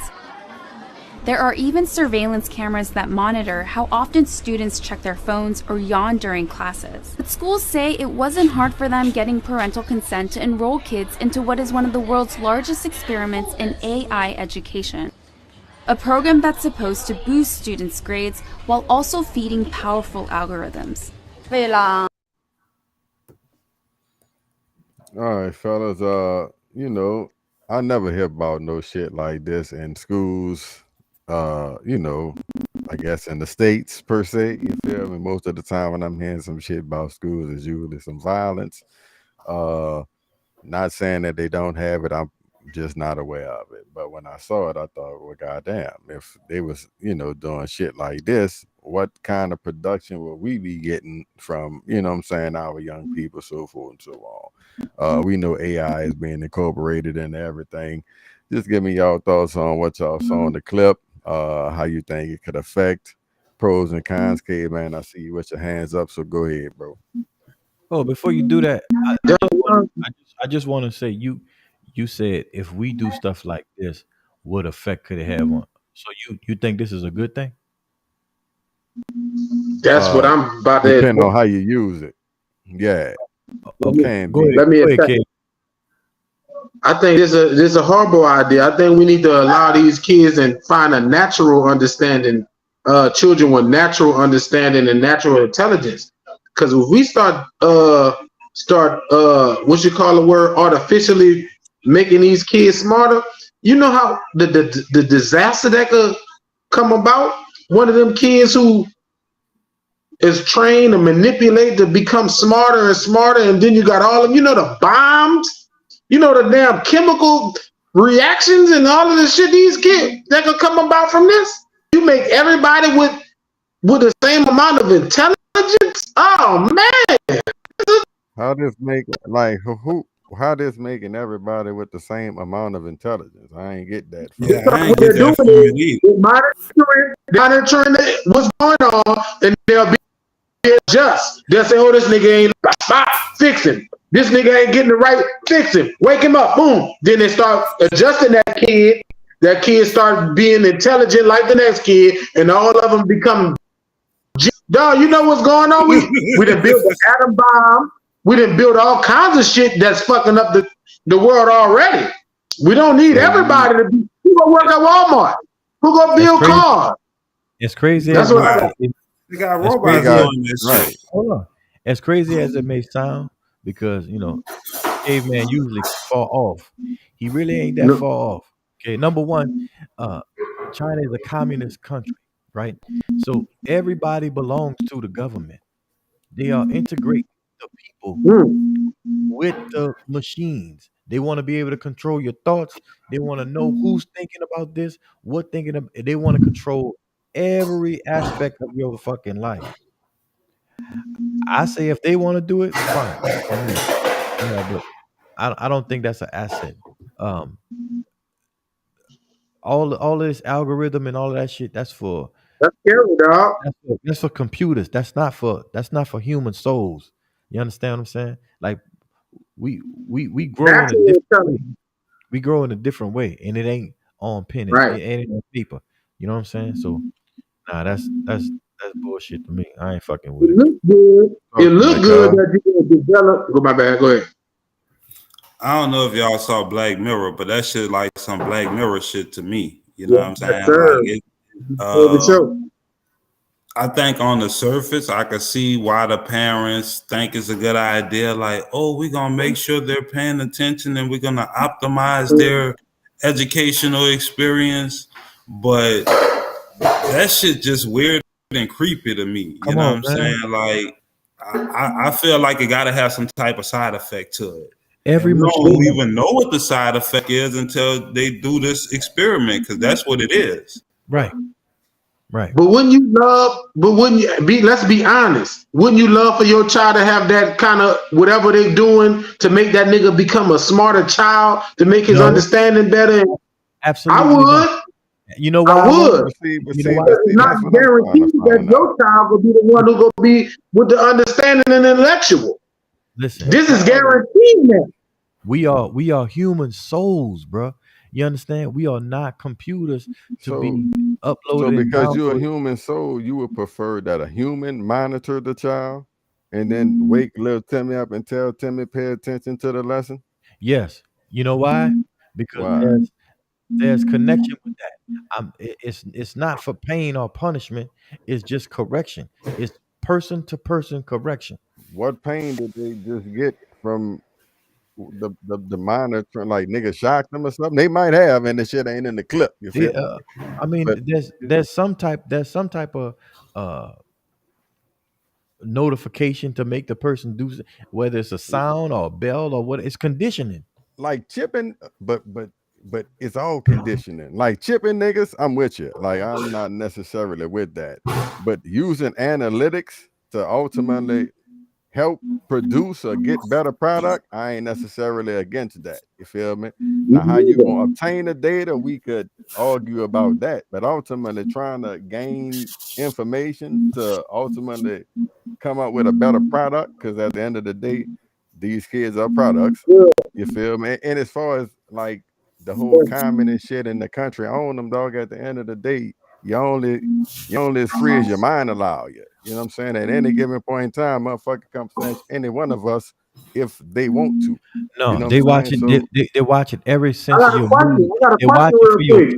There are even surveillance cameras that monitor how often students check their phones or yawn during classes. But schools say it wasn't hard for them getting parental consent to enroll kids into what is one of the world's largest experiments in AI education. A program that's supposed to boost students' grades while also feeding powerful algorithms. 为了 All right, fellas. You know, I never hear about no shit like this in schools. You know, I guess in the States per se, you feel me? Most of the time when I'm hearing some shit about schools, it's usually some violence. Not saying that they don't have it, I'm just not aware of it. But when I saw it, I thought, well, goddamn, if they was, you know, doing shit like this, what kind of production will we be getting from, you know what I'm saying, our young people, so forth and so on. We know AI is being incorporated into everything. Just give me y'all thoughts on what y'all saw in the clip. How you think it could affect, pros and cons. Caveman, I see you with your hands up, so go ahead, bro. Oh, before you do that, I just want to say you said if we do stuff like this, what effect could it have on? So you think this is a good thing? That's what I'm about to. Depending on how you use it. Yeah. Okay. Go ahead. Let me. Go ahead, Kate. I think this is a horrible idea. I think we need to allow these kids and find a natural understanding, children with natural understanding and natural intelligence. Because if we start what you call the word, artificially making these kids smarter, you know how the disaster that could come about. One of them kids who is trained and manipulated to become smarter and smarter, and then you got all of, you know, the bombs. You know, the damn chemical reactions and all of the shit these kids that could come about from this. You make everybody with the same amount of intelligence. Oh man! How this make like who? How this making everybody with the same amount of intelligence? I ain't get that. Yeah, I ain't get that from you either. Monitoring what's going on, and they'll be adjust. They'll say, "Oh, this nigga ain't fix him. This nigga ain't getting it right. Fix him. Wake him up. Boom." Then they start adjusting that kid. That kid start being intelligent like the next kid, and all of them become. Dog, you know what's going on? We done built an atom bomb. We done built all kinds of shit that's fucking up the world already. We don't need everybody to be. Who go work at Walmart? Who go build cars? It's crazy. That's what they got robots doing this. Right. Hold on. As crazy as it may sound, because you know, Caveman usually fall off. He really ain't that far off. Okay, number one, China is a communist country, right? So everybody belongs to the government. They are integrating the people with the machines. They want to be able to control your thoughts. They want to know who's thinking about this, what thinking of. They want to control every aspect of your fucking life. I say if they want to do it, fine. Yeah, but I don't think that's an asset. All of this algorithm and all of that shit, that's scary, dog. That's for computers. That's not for human souls. You understand what I'm saying? Like we grow in a different way. We grow in a different way, and it ain't on pen. Right. It ain't on paper. You know what I'm saying? So nah, that's bullshit to me. I ain't fucking with it. Look good. It look good that you can develop. Go my bad. Go ahead. I don't know if y'all saw Black Mirror, but that shit like some Black Mirror shit to me. You know what I'm saying? Like I think on the surface, I could see why the parents think it's a good idea. Like, oh, we're gonna make sure they're paying attention and we're gonna optimize their educational experience. But that shit just weird and creepy to me. You know what I'm saying? Like, I feel like it gotta have some type of side effect to it. We don't even know what the side effect is until they do this experiment, because that's what it is. Right. But let's be honest. Wouldn't you love for your child to have that kind of whatever they're doing to make that nigga become a smarter child, to make his understanding better? Absolutely. I would. You know why? I would. It's not guaranteed that your child will be the one who will be with the understanding and intellectual. Listen, this is guaranteed now. We are human souls, bro. You understand? We are not computers to be uploaded. So because you're a human soul, you would prefer that a human monitor the child and then wake little Timmy up and tell Timmy pay attention to the lesson? Yes. You know why? Because there's connection with that. It's not for pain or punishment. It's just correction. It's person to person correction. What pain did they just get from the monitor? Like nigga shocked them or something? They might have, and the shit ain't in the clip. You feel? I mean, there's some type of notification to make the person do, whether it's a sound or a bell or what. It's conditioning. Like chipping, but it's all conditioning. Like chipping niggas, I'm with you. Like I'm not necessarily with that, but using analytics to ultimately help produce or get better product, I ain't necessarily against that. You feel me? Now, how you gonna obtain the data, we could argue about that, but ultimately trying to gain information to ultimately come up with a better product, because at the end of the day, these kids are products. You feel me? And as far as like the whole comment and shit in the country, I own them, dog. At the end of the day, you only as free as your mind allow you. You know what I'm saying? At any given point in time, motherfucker come snatch any one of us if they want to. No, you know they watch it. They watch it every sense of your mood. They watch it for your.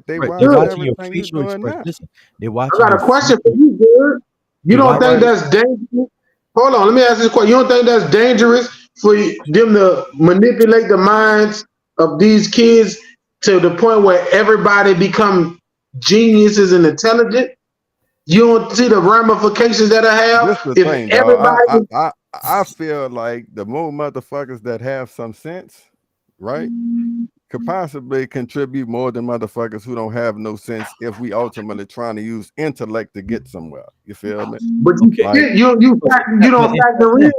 They watching your facial expression. Listen, they watch. I got a question for you, dude. You don't think that's dangerous? Hold on, let me ask this question. You don't think that's dangerous for them to manipulate the minds of these kids to the point where everybody become geniuses and intelligent? You don't see the ramifications that I have? If thing, everybody, I feel like the more motherfuckers that have some sense, right, could possibly contribute more than motherfuckers who don't have no sense if we ultimately trying to use intellect to get somewhere. You feel me? But you don't factor in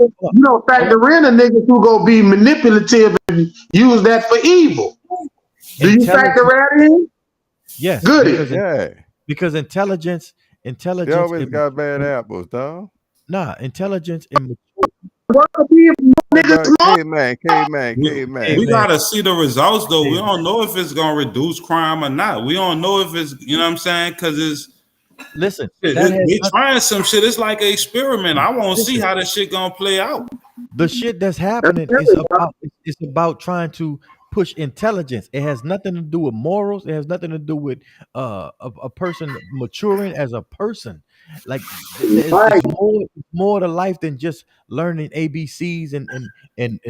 the niggas who go be manipulative and use that for evil. Do you factor that in? Yes. Good. Because intelligence. They always got bad apples, dog. Nah, intelligence and Caveman. We gotta see the results though. We don't know if it's gonna reduce crime or not. We don't know if it's, you know what I'm saying? Because it's they trying some shit. It's like an experiment. I want to see how this shit gonna play out. The shit that's happening is about trying to push intelligence. It has nothing to do with morals. It has nothing to do with a person maturing as a person. Like it's more to life than just learning ABCs and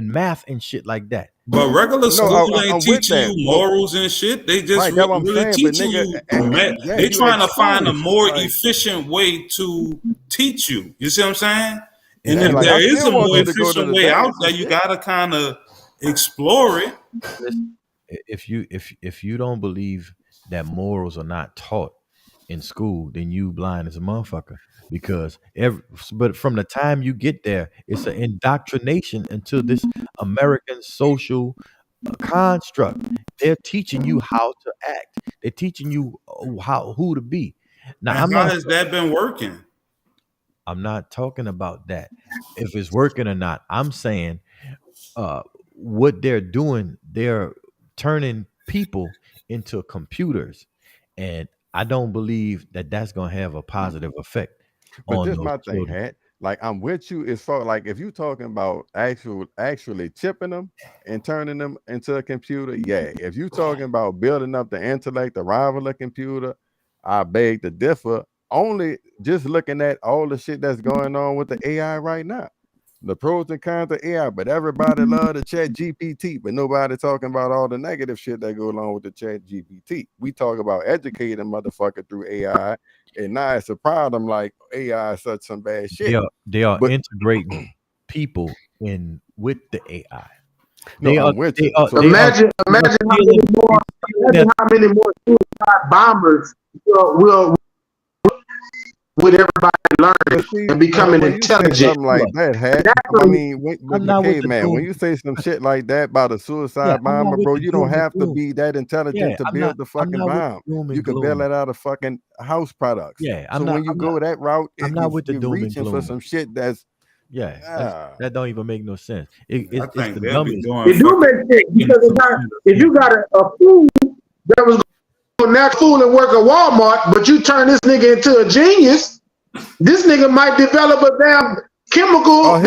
math and shit like that. But regular school ain't teaching you morals and shit. They just really teaching you. They trying to find a more efficient way to teach you. You see what I'm saying? And if there is a more efficient way out there, you gotta kind of explore it. Listen, if you don't believe that morals are not taught in school, then you blind as a motherfucker. Because but from the time you get there, it's an indoctrination into this American social construct. They're teaching you how to act. They're teaching you who to be. Now, how has that been working? I'm not talking about that. If it's working or not, I'm saying what they're doing, they're turning people into computers, and I don't believe that that's going to have a positive effect. But this my thing, Hat. Like, I'm with you as far like if you're talking about actually chipping them and turning them into a computer, yeah. If you're talking about building up the intellect, the rival a computer, I beg to differ. Only just looking at all the shit that's going on with the AI right now, the pros and cons of AI. But everybody love the Chat GPT, but nobody talking about all the negative shit that go along with the Chat GPT. We talk about educating motherfucker through AI, and now it's a problem like AI is such some bad shit. They are integrating people in with the AI. Imagine how many more suicide bombers will with everybody learning and becoming intelligent. Like that, I mean, Caveman, when you say some shit like that about a suicide bomber, bro, you don't have to be that intelligent to build the fucking bomb. You can build it out of fucking house products. Yeah, so when you go that route, you're reaching for some shit that's that don't even make no sense. It's the dumbest. It do make sense because if you got a fool that was that fool and work at Walmart, but you turn this nigga into a genius, this nigga might develop a damn chemical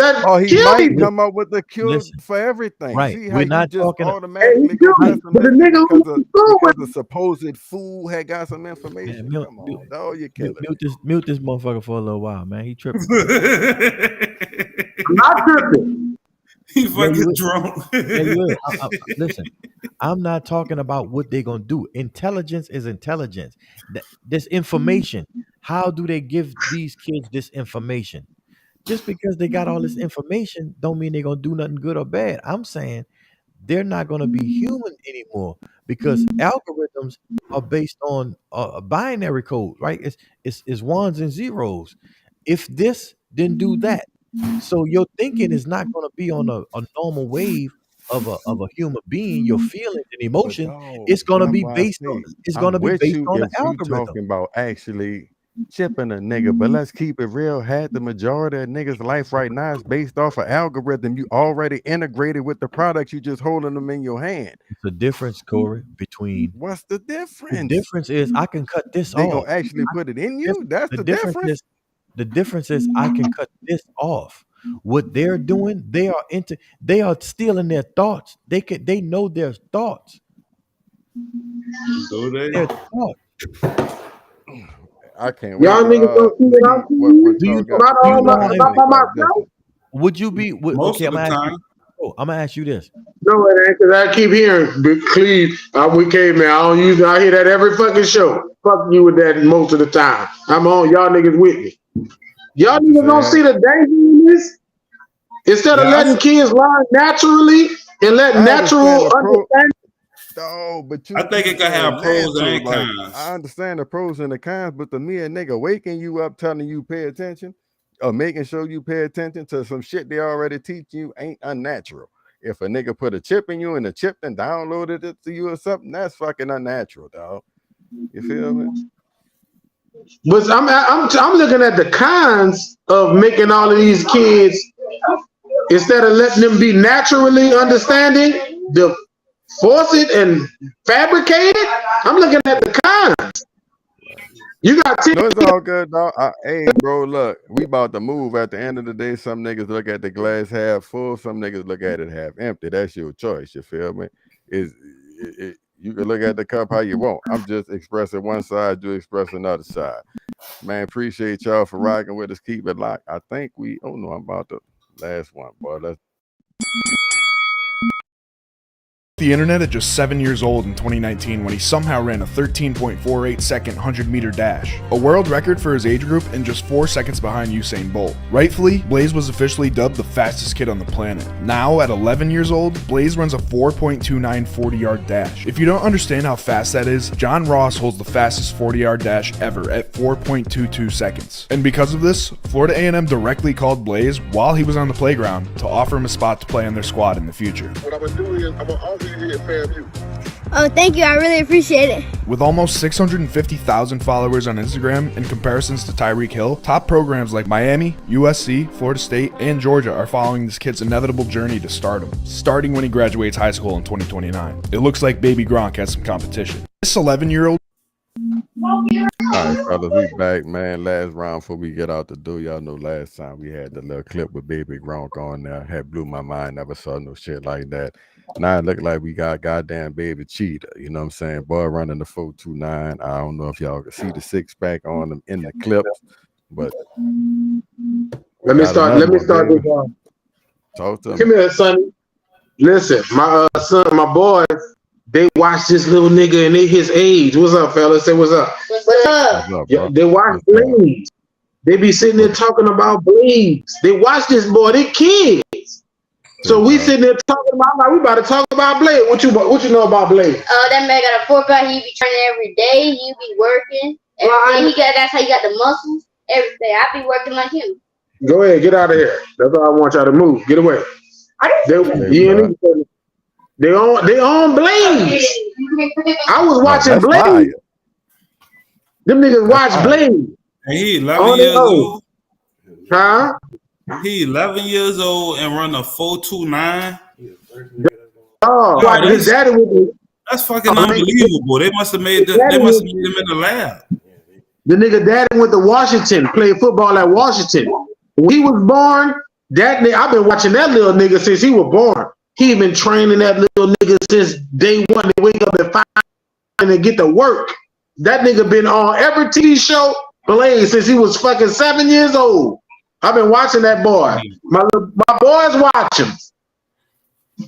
he might come up with a cure for everything. Right. See how We're not you just talking automatically go but the nigga because the supposed fool had got some information. Man, come on, dog, you killing mute this motherfucker for a little while, man. He tripping. I'm not tripping. He fucking drunk. Listen, I'm not talking about what they're gonna do. Intelligence is intelligence. This information, how do they give these kids this information? Just because they got all this information don't mean they're gonna do nothing good or bad. I'm saying they're not gonna be human anymore because algorithms are based on a binary code, right? It's ones and zeros. If this, then do that. So your thinking is not going to be on a normal wave of a human being. Your feelings and emotion, it's going to be based on the algorithm. Talking about actually chipping a nigga, but let's keep it real. The majority of niggas' life right now is based off of algorithm. You already integrated with the products. You just holding them in your hand. It's a difference, Corey, between what's the difference? The difference is I can cut this off. They gonna actually put it in you. That's the difference. The difference is I can cut this off. What they're doing, they are stealing their thoughts. They know their thoughts. Do they? Their thoughts. I can't. Y'all niggas don't see what I'm seeing. Would you be? Most of the time. I'm gonna ask you this. No, it ain't, because I keep hearing Big Cleve. I'm with Caveman. I hear that every fucking show. Fuck you with that most of the time. I'm on. Y'all niggas with me. Y'all niggas don't see the danger in this? Instead of letting kids learn naturally and let natural understanding. No, but I think it can have pros and cons. I understand the pros and the cons, but to me, a nigga waking you up, telling you pay attention, or making sure you pay attention to some shit they already teach you ain't unnatural. If a nigga put a chip in you and the chip then downloaded it to you or something, that's fucking unnatural, dog. You feel me? But I'm looking at the cons of making all of these kids, instead of letting them be naturally understanding, to force it and fabricate it. I'm looking at the cons. You got no, it's all good, dog. Hey, bro, look, we about to move. At the end of the day, some niggas look at the glass half full, some niggas look at it half empty. That's your choice. You feel me? You can look at the cup how you want. I'm just expressing one side, you express another side. Man, appreciate y'all for rocking with us. Keep it locked. I think I'm about the last one, boy. Let's The internet at just 7 years old in 2019 when he somehow ran a 13.48 second 100-meter dash, a world record for his age group and just 4 seconds behind Usain Bolt. Rightfully, Blaze was officially dubbed the fastest kid on the planet. Now, at 11 years old, Blaze runs a 4.29 40-yard dash. If you don't understand how fast that is, John Ross holds the fastest 40-yard dash ever at 4.22 seconds. And because of this, Florida A&M directly called Blaze while he was on the playground to offer him a spot to play on their squad in the future. What I'm going to do is I'm going to offer you here FAMU. Oh, thank you. I really appreciate it. With almost 650,000 followers on Instagram in comparisons to Tyreek Hill, top programs like Miami, USC, Florida State, and Georgia are following this kid's inevitable journey to stardom, starting when he graduates high school in 2029. It looks like Baby Gronk has some competition. This 11-year-old... All right, fellas, we back, man. Last round before we get out the door. Y'all know last time we had the little clip with Baby Gronk on there. Had blew my mind. Never saw no shit like that. Now it look like we got goddamn Baby Cheetah. You know what I'm saying? Boy running the 4.29. I don't know if y'all can see the six-pack on him in the clips, but let me start this one. Talk to him. Come here, son. Listen, my son, my boys, they watch this little nigga and they his age. What's up, fellas? Say what's up. What's up? Yeah, they watch Blaze. They be sitting there talking about Blaze. They watch this boy. They kids. So we sitting there talking about, like, we about to talk about Blaze. What you know about Blaze? That man got a 4-pack. He be training every day. He be working. Every day. That's how he got the muscles. Every day. I be working like him. Go ahead, get out of here. That's all I want y'all to move. Get away. They on Blaze. I was watching Blaze. Fire. Them niggas watch Blaze. And he 11 years old. Huh? He 11 years old and run a 4.29. Oh, his daddy was. That's fucking unbelievable. They must have made him in the lab. The nigga daddy went to Washington, played football at Washington. When he was born, that nigga, I've been watching that little nigga since he was born. He been training that little nigga since day one. They wake up at 5 and get to work. That nigga been on every TV show Blaze since he was fucking 7 years old. I've been watching that boy. My boys watch him.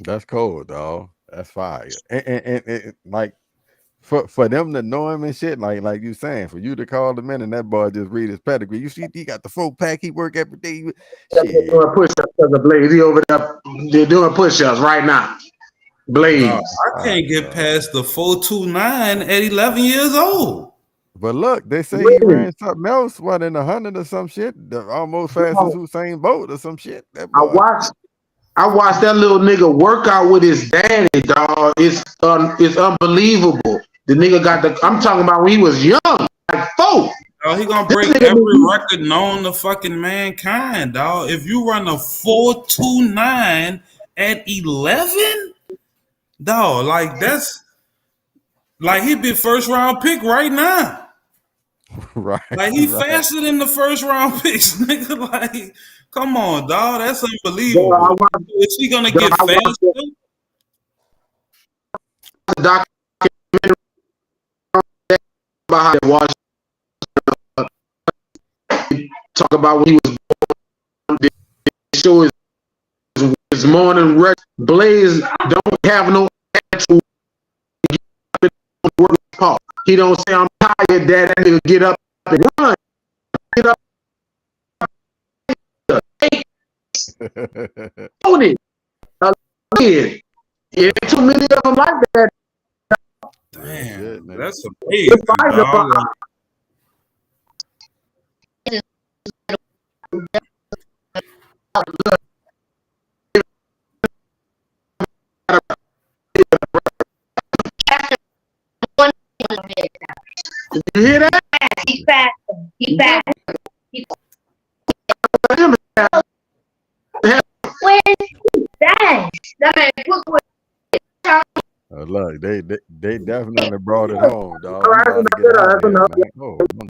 That's cool, dog. That's fire. And like for them to know him and shit, like you saying, for you to call him in and that boy just read his pedigree. You see, he got the 4-pack. He work every day. They're doing push-ups because of Blaze. He over there. They're doing push-ups right now. Blaze. No, I can't get past the 4.29 at 11 years old. But look, they say he ran something else, what, in 100 or some shit, almost fast as Usain Bolt or some shit. I watched that little nigga work out with his daddy, dog. It's unbelievable. The nigga got I'm talking about when he was young, like 4. Oh, he gonna break every record known to fucking mankind, dog. If you run a 4.29 at 11, dog, like that's like he'd be first round pick right now. Right. Like he faster than the first round picks, nigga. Like, come on, dog. That's unbelievable. Is he gonna get faster? Documentary about how they watched. Talk about when he was born. They show his morning rest. Blaze don't have no actual. He don't say, I'm tired, Dad. That nigga get up and run. Get up. Own it. Yeah, too many of them like that. Damn, that's amazing, dog. Did you hear that? He's fast. He's fast. Where is that? That man, look, they definitely brought it home, dog. Don't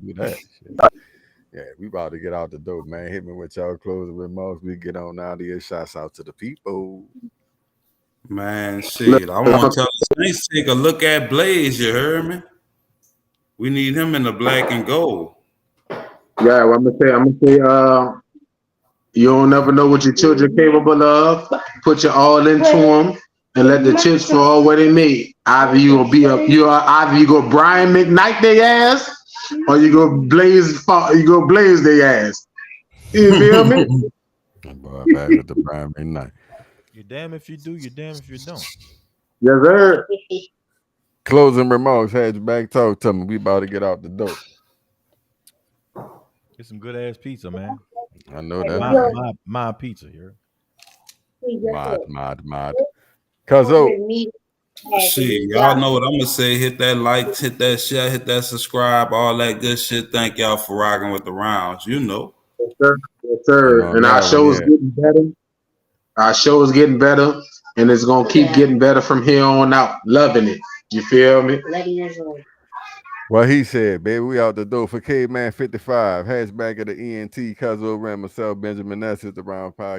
do that shit. Yeah, we about to get out the door, man. Hit me with y'all closing remarks. We get on out of here. Shouts out to the people. Man, shit. I want to tell the Saints take a look at Blaze, you heard me? We need him in the black and gold. Yeah, well, I'm gonna say, you don't never know what your children are capable of. Put your all into them and let the chips fall where they may. Either you gonna be up, either you go Brian McKnight their ass, or you go blaze their ass. You feel me? Boy, back at the Brian McKnight. You're damn if you do, you're damn if you don't. Yes, sir. Closing remarks. Hatchback, talk to me. We about to get out the door. Get some good ass pizza, man. I know that. My pizza here. Mod. Cuzzo. Shit, y'all know what I'm gonna say. Hit that like, hit that share, hit that subscribe, all that good shit. Thank y'all for rocking with the rounds. You know. Yes, sir. Yes, sir. And our show is getting better. Our show is getting better, and it's gonna keep getting better from here on out. Loving it. You feel me? 11 years old. Well, he said, baby, we out the door for Caveman 55. Hatchback of the ENT, Cuzzo REN, myself, Benjamin. That's it, the Round Podcast.